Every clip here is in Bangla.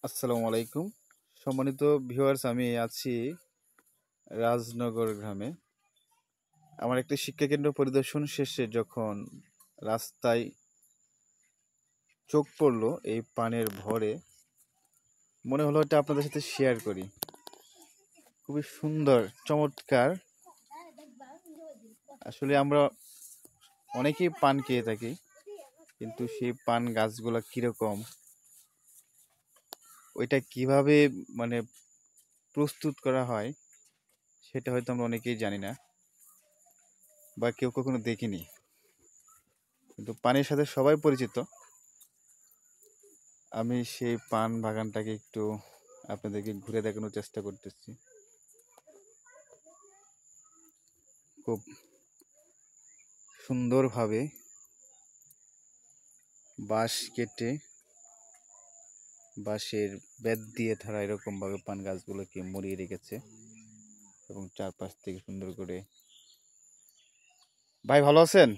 আসসালামু আলাইকুম। সম্মানিত ভিউয়ার্স, আমি আছি রাজনগর গ্রামে। আমার একটি শিক্ষাকেন্দ্র পরিদর্শন শেষে যখন রাস্তায় চোখ পড়লো এই পানের ভরে, মনে হলো এটা আপনাদের সাথে শেয়ার করি। খুবই সুন্দর, চমৎকার। আসলে আমরা অনেকেই পান খেয়ে থাকি, কিন্তু সেই পান গাছগুলা কিরকম, ওইটা কিভাবে মানে প্রস্তুত করা হয় সেটা হয়তো আমরা অনেকেই জানি না বা কেউ কখনো দেখিনি। কিন্তু পানের সাথে সবাই পরিচিত। আমি সেই পান বাগানটাকে একটু আপনাদেরকে ঘুরে দেখানোর চেষ্টা করতেছি। খুব সুন্দরভাবে বাঁশ কেটে বাঁশের বেত দিয়ে তারা এরকমভাবে পান গাছগুলোকে মুড়িয়ে রেখেছে এবং চারপাশ থেকে সুন্দর করে। ভাই ভালো আছেন?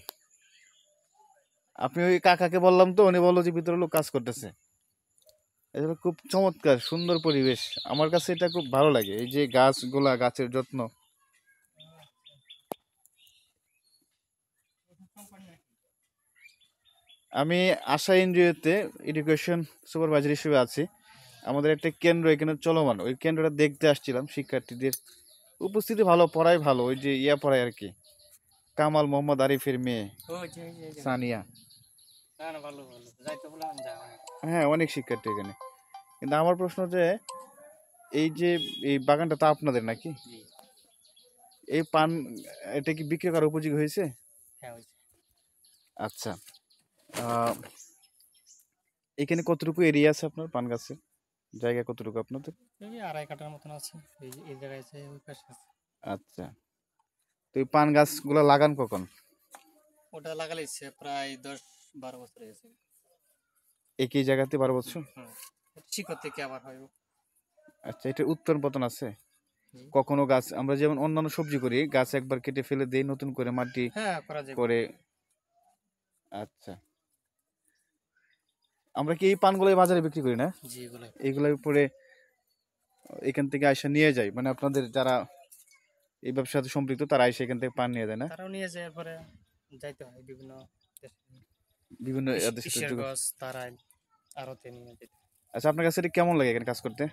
আপনি ওই কাকাকে বললাম তো, উনি বললো যে ভিতরে লোক কাজ করতেছে। এটা খুব চমৎকার সুন্দর পরিবেশ। আমার কাছে এটা খুব ভালো লাগে, এই যে গাছগুলা, গাছের যত্ন। আমি আশা এনজিওতে এডুকেশন সুপারভাইজার হিসেবে আছি। আমাদের একটা কেন্দ্র এখানে চলমান, ওই কেন্দ্রটা দেখতে আসছিলাম। শিক্ষার্থীদের উপস্থিতি ভালো, পড়াই ভালো। ওই যে পড়ায় আর কি, কামাল মোহাম্মদ আরিফের মেয়ে সানিয়া। হ্যাঁ, অনেক শিক্ষার্থী এখানে। কিন্তু আমার প্রশ্ন যে এই যে এই বাগানটা তো আপনাদের নাকি? এই পান, এটা কি বিক্রি করার উপযোগী হয়েছে? আচ্ছা। আহ, এখানে কতটুকু এরিয়া আছে আপনার পান গাছের? জায়গা কতটুকু আপনাদের? এই 2.5 কাঠার মতন আছে। এই জায়গায় আছে, ওই পাশে আছে। আচ্ছা। তো এই পান গাছগুলো লাগান কখন? ওটা লাগাইছে প্রায় 10-12 বছর হয়ে গেছে। একই জায়গাতে 12 বছর? শিকড় থেকে আবার হয়। আচ্ছা, এটা উত্তর পতন আছে? জি। কখনো গাছ আমরা যেমন অন্যান্য সবজি করি, গাছ একবার কেটে ফেলে দেই, নতুন করে মাটি হ্যাঁ, করা যায়। করে। আচ্ছা, আমরা কি এই পানগুলো বাজারে বিক্রি করি না? জি, এগুলো এইগুলোর উপরে এখান থেকে আইসা নিয়ে যায়, মানে আপনাদের যারা এই ব্যবসার সাথে সম্পৃক্ত তারা এসে এখান থেকে পান নিয়ে যায় না? তারাও নিয়ে যায়, পরে যাইতে হয় বিভিন্ন দেশে। বিভিন্ন এদের সাথে ঈশ্বরগঞ্জ, তারাই আরতে নিয়ে যেতে হয়। আচ্ছা, আপনার কাছে এটা কেমন লাগে এখানে কাজ করতে?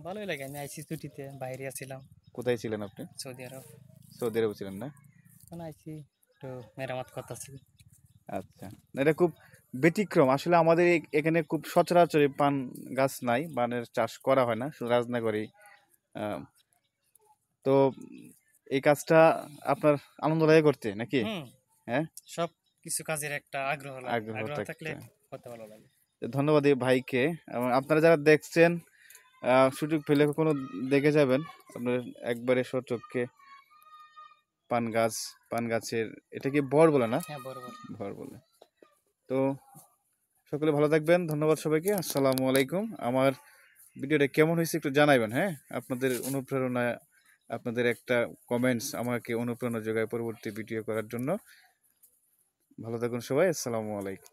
ভালোই লাগে। আমি আইসি ছুটিতে, বাইরে আছিলাম। কোথায় ছিলেন আপনি? সৌদি আরব। সৌদি আরবে ছিলেন না? এখন আইসি একটু মেরামত করতেছি। আচ্ছা, না, এটা খুব ব্যতিক্রম। আসলে আমাদের এখানে খুব সচরাচর এই পান গাছ নাই, পানের চাষ করা হয় না, শুধু রাজনগরেই। আহ, তো এই কাজটা আপনার আনন্দ লাগে করতে নাকি? হুম। হ্যাঁ, সব কিছু কাজের একটা আগ্রহ লাগে, আগ্রহ আগ্রহ থাকলে থাকতে। করতে ভালো লাগে। ধন্যবাদ এই ভাইকে। এবং আপনারা যারা দেখছেন, সুযোগ পেলে কখনো দেখে যাবেন। আপনার একবারে সচক্ষে পান গাছ, পান গাছের, এটা কি বর বলে না? হ্যাঁ, বরাবর। বর বলে। তো সকলে ভালো থাকবেন। ধন্যবাদ সবাইকে। আসসালামু আলাইকুম। আমার ভিডিওটা কেমন হয়েছে একটু জানাবেন। হ্যাঁ, আপনাদের অনুপ্রেরণা, আপনাদের একটা কমেন্টস আমাকে অনুপ্রেরণা যোগায় পরবর্তী ভিডিও করার জন্য। ভালো থাকুন সবাই। আসসালামু আলাইকুম।